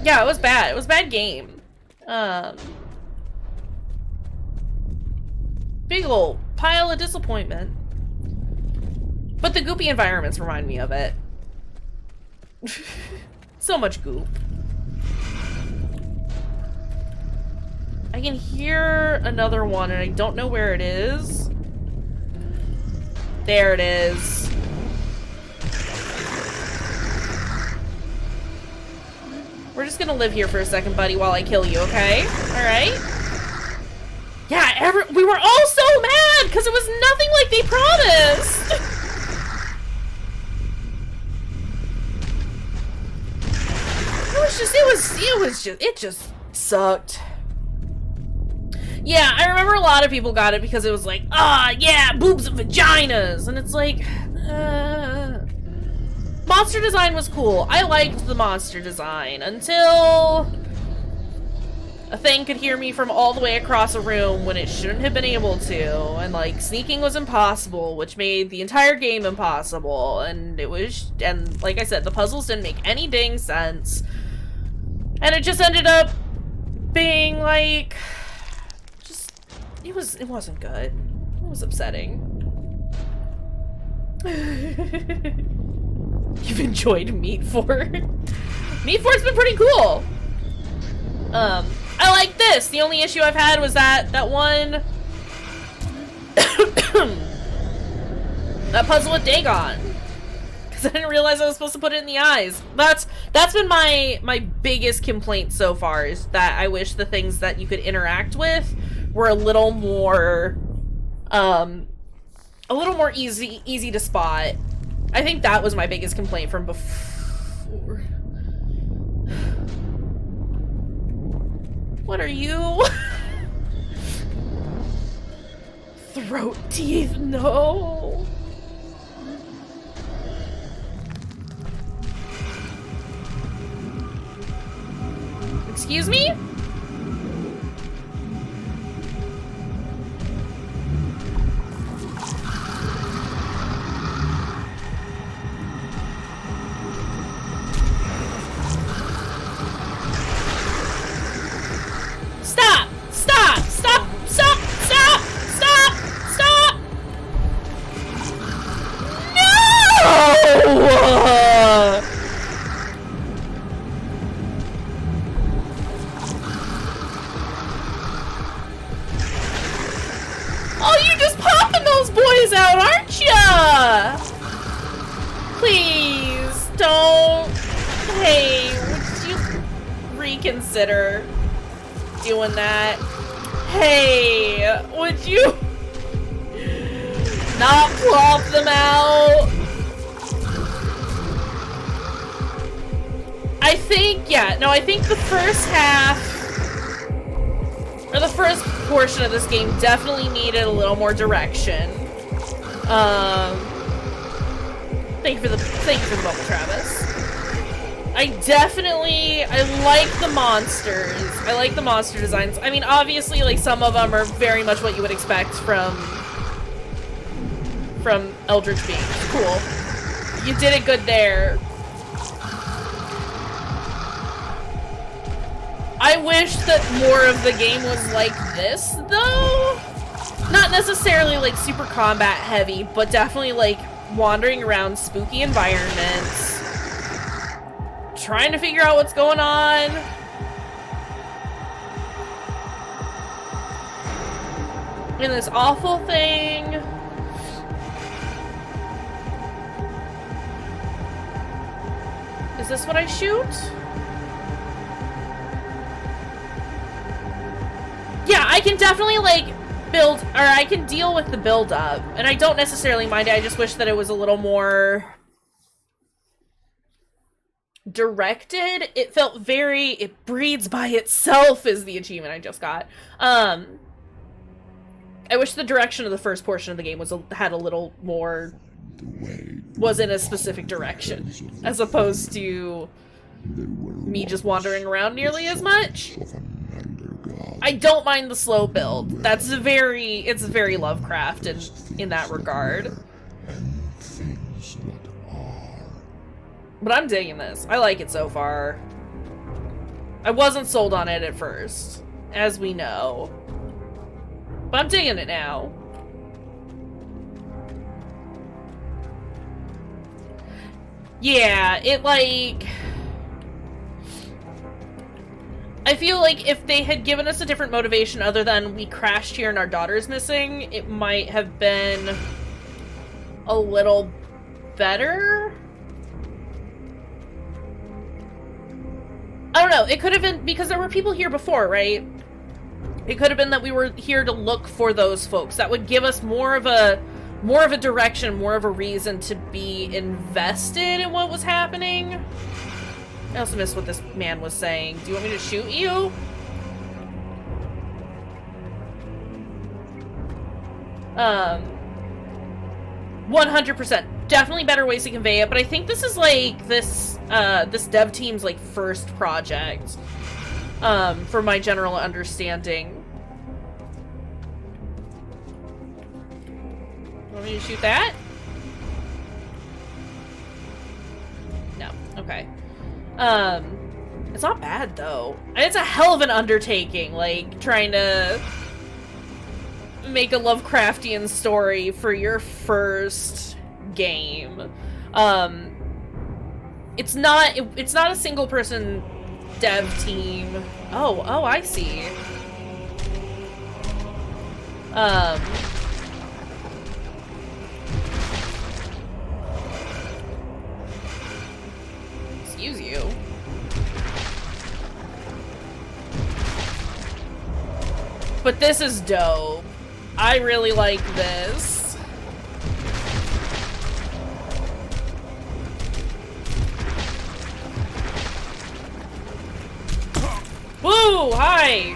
Speaker 1: Yeah, it was bad. It was a bad game. Big ol' pile of disappointment. But the goopy environments remind me of it. So much goop. I can hear another one and I don't know where it is. There it is. We're just gonna live here for a second, buddy, while I kill you, okay? Alright? Yeah, we were all so mad because it was nothing like they promised! It just sucked. Yeah, I remember a lot of people got it because it was like, ah, yeah, boobs and vaginas, and it's like, monster design was cool. I liked the monster design until a thing could hear me from all the way across a room when it shouldn't have been able to, and like sneaking was impossible, which made the entire game impossible, and like I said, the puzzles didn't make any dang sense. And it just ended up being like, it wasn't good. It was upsetting. You've enjoyed Meat Fort. Meat Fort's been pretty cool. I like this. The only issue I've had was that one that puzzle with Dagon. I didn't realize I was supposed to put it in the eyes. That's been my biggest complaint so far, is that I wish the things that you could interact with were a little more easy to spot. I think that was my biggest complaint from before. What are you? Throat teeth, no. Excuse me? Stop! Stop! Stop! Stop! Stop! Stop! Stop! No! Oh, you're just popping those boys out, aren't ya? Please, don't. Hey, would you reconsider doing that? Hey, would you not plop them out? I think the first half, or the first portion of this game definitely needed a little more direction. Thank you for the bubble, Travis. I like the monsters. I like the monster designs. I mean, obviously, like, some of them are very much what you would expect from Eldritch Beings. Cool. You did it good there. I wish that more of the game was like this, though. Not necessarily, like, super combat heavy, but definitely, like, wandering around spooky environments, trying to figure out what's going on. And this awful thing. Is this what I shoot? Yeah, I can definitely, like, build, or I can deal with the build up, and I don't necessarily mind it. I just wish that it was a little more directed. It felt very, it breeds by itself is the achievement I just got. I wish the direction of the first portion of the game had a little more, was in a specific direction, as opposed to me just wandering around nearly as much. I don't mind the slow build. It's very Lovecraft in that regard. But I'm digging this. I like it so far. I wasn't sold on it at first, as we know. But I'm digging it now. Yeah, it like... I feel like if they had given us a different motivation other than we crashed here and our daughter's missing, it might have been a little better? I don't know, it could have been because there were people here before, right? It could have been that we were here to look for those folks. That would give us more of a direction, more of a reason to be invested in what was happening. I also missed what this man was saying. Do you want me to shoot you? Um, 100%. Definitely better ways to convey it, but I think this is like this dev team's like first project. For my general understanding. Want me to shoot that? No. Okay. It's not bad though. And it's a hell of an undertaking, like trying to make a Lovecraftian story for your first game. It's not a single person dev team. Oh, I see. Excuse you. But this is dope. I really like this. Woo! Hi!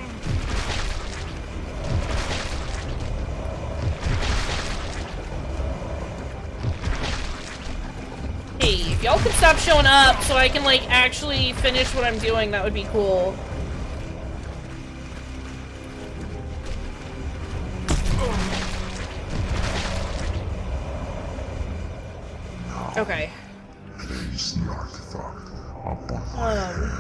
Speaker 1: Hey, if y'all could stop showing up so I can, like, actually finish what I'm doing, that would be cool. Okay.
Speaker 3: Place the artifact upon my hand.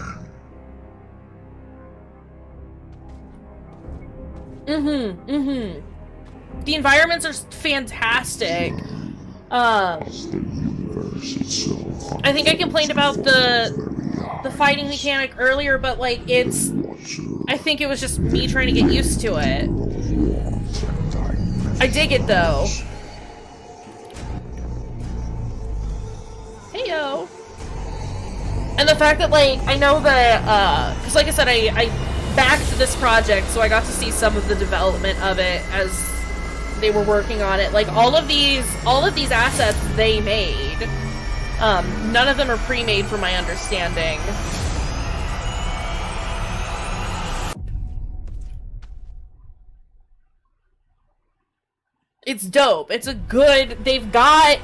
Speaker 1: The environments are fantastic.
Speaker 3: The universe itself.
Speaker 1: I think I complained about the fighting mechanic earlier, but like it's... I think it was just me trying to get used to it. I dig it though. Heyo. And the fact that like, I know that, cause like I said, I backed this project, so I got to see some of the development of it as they were working on it. Like all of these assets they made. None of them are pre-made from my understanding. It's dope. It's a good, they've got...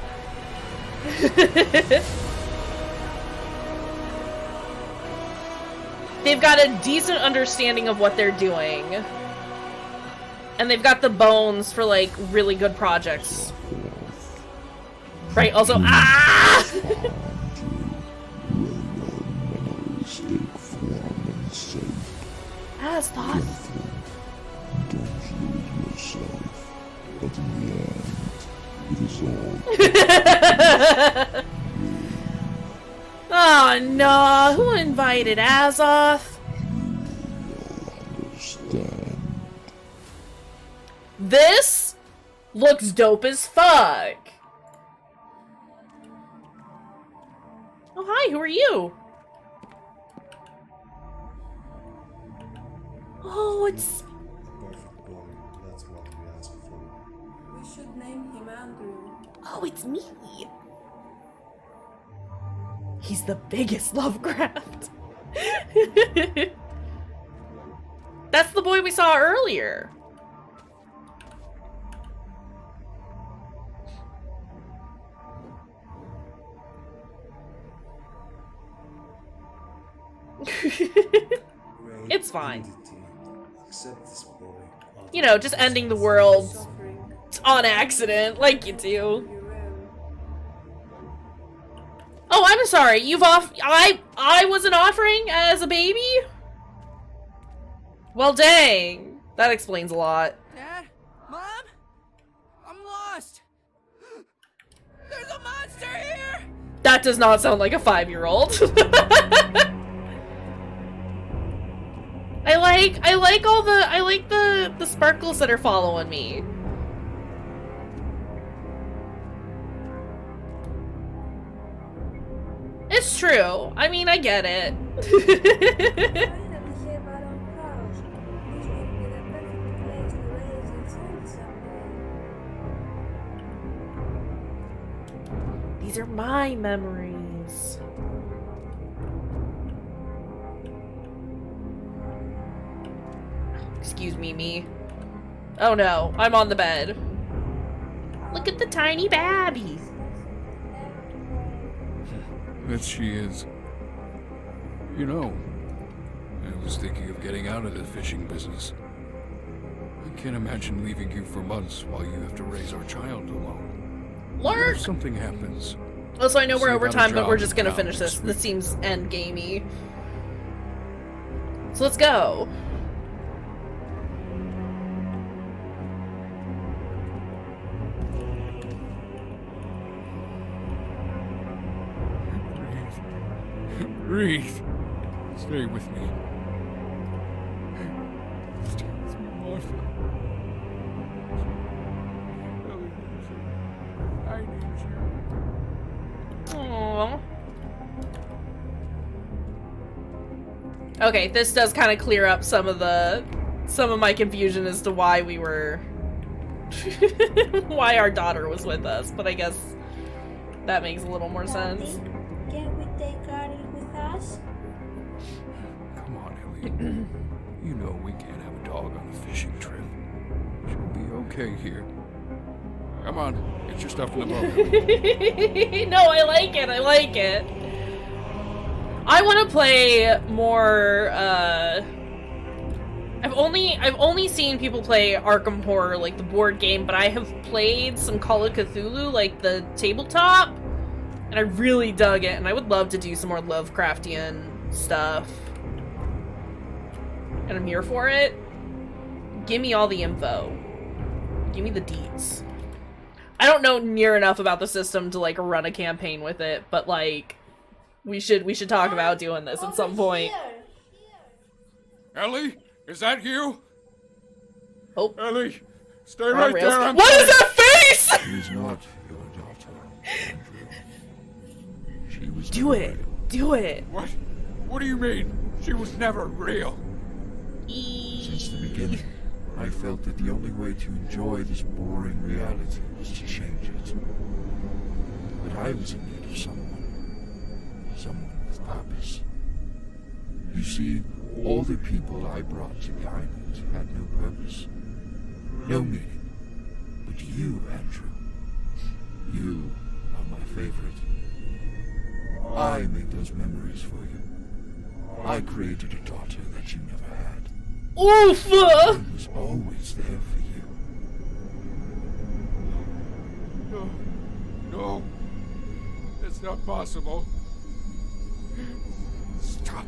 Speaker 1: They've got a decent understanding of what they're doing. And they've got the bones for, like, really good projects. Right, also, ah! As thought.
Speaker 3: Don't lose yourself, but in the end, it is all.
Speaker 1: Oh no, who invited Azoth?
Speaker 3: Understand.
Speaker 1: This looks dope as fuck. Oh hi, who are you? Oh, it's...
Speaker 4: Perfect boy, that's what we asked for.
Speaker 5: We should name him Andrew.
Speaker 1: Oh, it's me. He's the biggest Lovecraft. That's the boy we saw earlier. It's fine.
Speaker 4: Accept this boy.
Speaker 1: You know, just ending the world
Speaker 5: Suffering.
Speaker 1: on accident, like you do.
Speaker 5: You will.
Speaker 1: Oh, I'm sorry. I was an offering as a baby? Well, dang. That explains a lot.
Speaker 6: Dad? Mom? I'm lost! There's a monster here!
Speaker 1: That does not sound like a 5-year-old. I like the sparkles that are following me. It's true. I mean, I get it.
Speaker 5: Finally here Baron House. This would be the perfect place to raise your son someday.
Speaker 1: These are my memories. Excuse me. Oh no, I'm on the bed. Look at the tiny babby.
Speaker 2: That she is. You know, I was thinking of getting out of the fishing business. I can't imagine leaving you for months while you have to raise our child alone.
Speaker 1: Lurk!
Speaker 2: If something happens.
Speaker 1: Also, I know we're
Speaker 2: See
Speaker 1: over
Speaker 2: about a
Speaker 1: time, but we're
Speaker 2: job
Speaker 1: just gonna
Speaker 2: now
Speaker 1: finish this.
Speaker 2: next
Speaker 1: This
Speaker 2: week.
Speaker 1: seems endgamey. So let's go.
Speaker 2: Breathe. Stay with me. Stay with me, Martha. Ellie needs you. I need you.
Speaker 1: Aww. Okay, this does kind of clear up some of my confusion as to why we were why our daughter was with us, but I guess that makes a little more sense.
Speaker 5: Daddy, can we take Ari with us?
Speaker 2: Come on, Ellie. You know we can't have a dog on a fishing trip. She'll be okay here. Come on, get your stuff in the boat.
Speaker 1: No, I like it. I like it. I want to play more. I've only seen people play Arkham Horror, like the board game, but I have played some Call of Cthulhu, like the tabletop, and I really dug it. And I would love to do some more Lovecraftian stuff. And I'm here for it. Give me all the info. Give me the deets. I don't know near enough about the system to like run a campaign with it, but like we should talk about doing this at some point.
Speaker 2: Ellie, is that you?
Speaker 1: Oh,
Speaker 2: Ellie, stay
Speaker 1: we're on
Speaker 2: right
Speaker 1: rails.
Speaker 2: there. I'm
Speaker 1: What is
Speaker 2: coming.
Speaker 1: that face?
Speaker 3: She is not your daughter, Andrew. She was
Speaker 1: Do
Speaker 3: never
Speaker 1: it.
Speaker 3: real.
Speaker 1: Do it.
Speaker 2: What? What do you mean? She was never real.
Speaker 3: Since the beginning, I felt that the only way to enjoy this boring reality was to change it. But I was in need of someone with purpose. You see, all the people I brought to the island had no purpose, no meaning. But you, Andrew, you are my favorite. I made those memories for you. I created a daughter that you never had.
Speaker 1: Oof!
Speaker 3: I was always there for you.
Speaker 2: No. No. That's not possible. Stop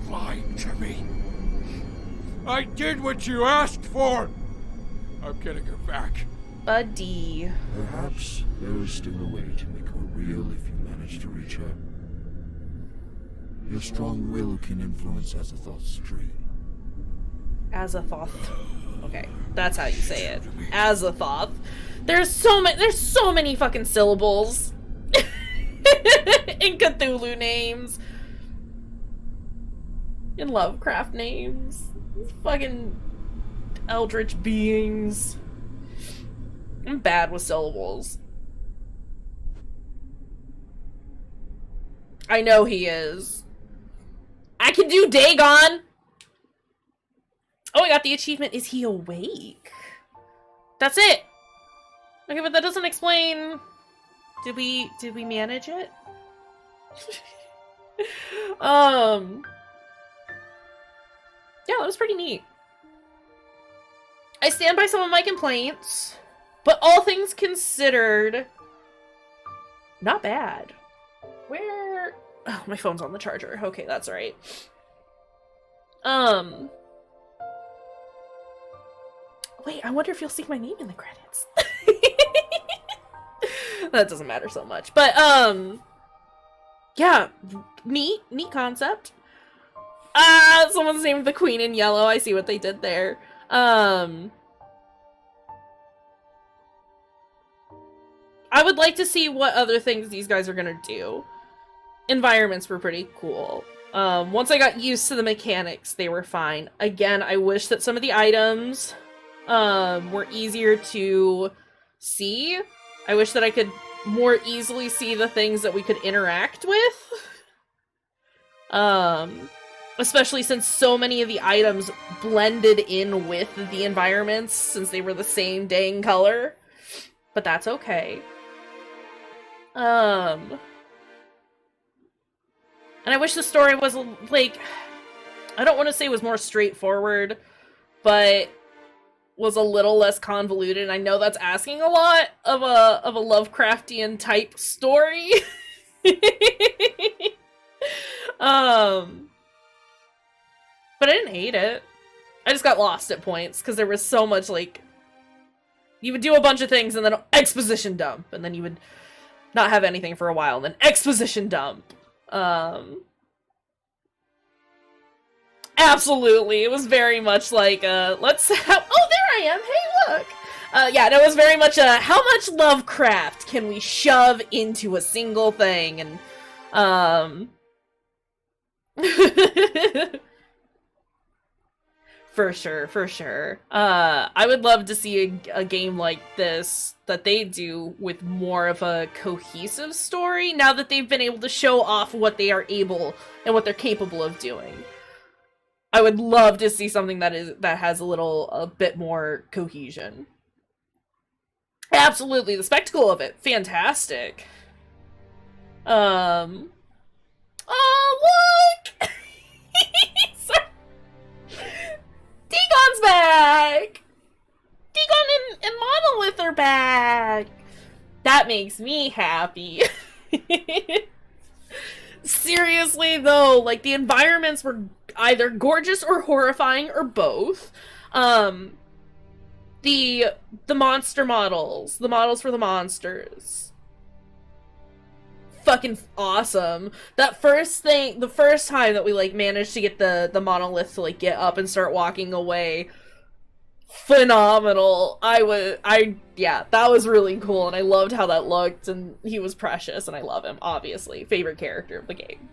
Speaker 2: lying to me. I did what you asked for. I'm getting her back.
Speaker 1: Buddy.
Speaker 3: Perhaps there is still a way to make her real if you manage to reach her. Your strong will can influence Azathoth's dream.
Speaker 1: Azathoth. Okay, that's how you say it. Azathoth. There's so many fucking syllables in Cthulhu names. In Lovecraft names. Fucking eldritch beings. I'm bad with syllables. I know he is. I can do Dagon! Oh, I got the achievement. Is he awake? That's it. Okay, but that doesn't explain. Did we manage it? Yeah, that was pretty neat. I stand by some of my complaints, but all things considered, not bad. Where? Oh, my phone's on the charger. Okay, that's right. Wait, I wonder if you'll see my name in the credits. That doesn't matter so much. But, Yeah, neat concept. Someone's named the Queen in yellow. I see what they did there. I would like to see what other things these guys are gonna do. Environments were pretty cool. Once I got used to the mechanics, they were fine. Again, I wish that some of the items were easier to see. I wish that I could more easily see the things that we could interact with. Especially since so many of the items blended in with the environments since they were the same dang color. But that's okay. And I wish the story was, like, I don't want to say it was more straightforward, but was a little less convoluted. I know that's asking a lot of a Lovecraftian type story. But I didn't hate it. I just got lost at points because there was so much, like, you would do a bunch of things and then exposition dump, and then you would not have anything for a while, and then exposition dump. Absolutely, it was very much like, let's have, oh, there I am, hey, look! Yeah, it was very much how much Lovecraft can we shove into a single thing, and, For sure. I would love to see a game like this that they do with more of a cohesive story now that they've been able to show off what they are able and what they're capable of doing. I would love to see something that has a bit more cohesion. Absolutely, the spectacle of it, fantastic. Oh, look! Dagon's back! Dagon and Monolith are back! That makes me happy. Seriously, though, like, the environments were either gorgeous or horrifying or both. The monster models, the models for the monsters. Fucking awesome. That first thing, the first time that we, like, managed to get the monolith to, like, get up and start walking away, phenomenal. Yeah, that was really cool, and I loved how that looked, and he was precious, and I love him, obviously. Favorite character of the game.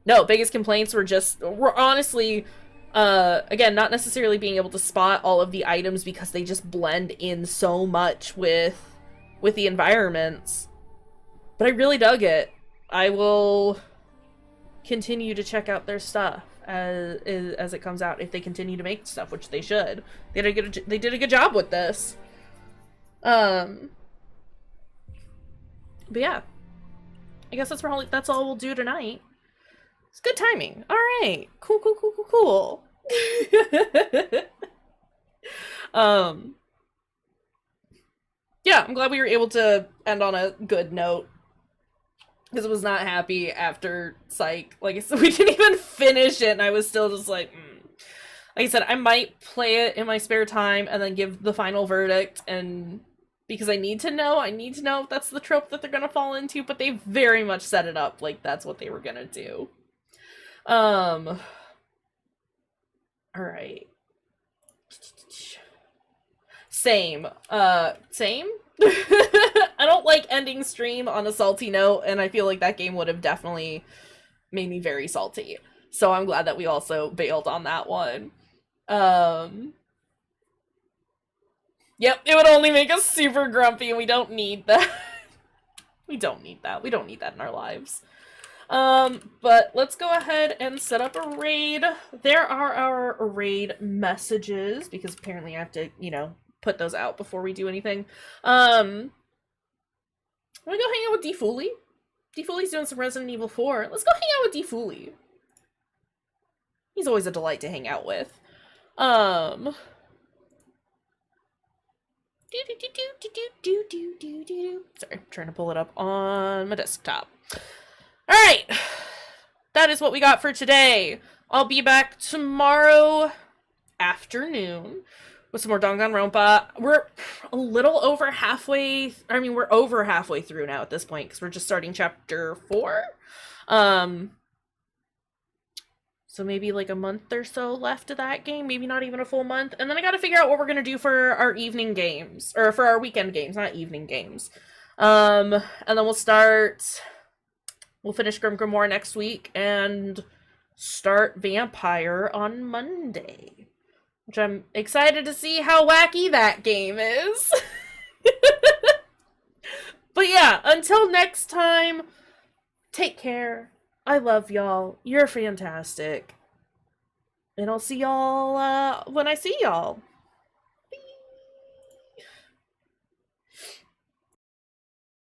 Speaker 1: No, biggest complaints were honestly, again, not necessarily being able to spot all of the items because they just blend in so much with the environments. But I really dug it. I will continue to check out their stuff as it comes out, if they continue to make stuff, which they should. They did a good job with this. But yeah. I guess that's all we'll do tonight. It's good timing. Alright. Cool. Yeah, I'm glad we were able to end on a good note. Because I was not happy after Psych. Like I said, we didn't even finish it, and I was still just like, Like I said, I might play it in my spare time and then give the final verdict, and because I need to know if that's the trope that they're gonna fall into, but they very much set it up like that's what they were gonna do. Alright. Same. Same? I don't like ending stream on a salty note, and I feel like that game would have definitely made me very salty. So I'm glad that we also bailed on that one. Yep, it would only make us super grumpy, and we don't need that. We don't need that in our lives. But let's go ahead and set up a raid. There are our raid messages, because apparently I have to, put those out before we do anything. I'm gonna go hang out with D Fooly. D Fooly's doing some Resident Evil 4. Let's go hang out with D Fooly. He's always a delight to hang out with. Sorry, I'm trying to pull it up on my desktop. Alright, that is what we got for today. I'll be back tomorrow afternoon with some more Danganronpa. We're a little over halfway. I mean, we're over halfway through now at this point because we're just starting chapter 4. So maybe like a month or so left of that game, maybe not even a full month. And then I got to figure out what we're gonna do for our evening games, or for our weekend games, not evening games. And then we'll finish Grim Grimoire next week and start Vampire on Monday, which I'm excited to see how wacky that game is. But yeah, until next time, take care. I love y'all. You're fantastic. And I'll see y'all when I see y'all.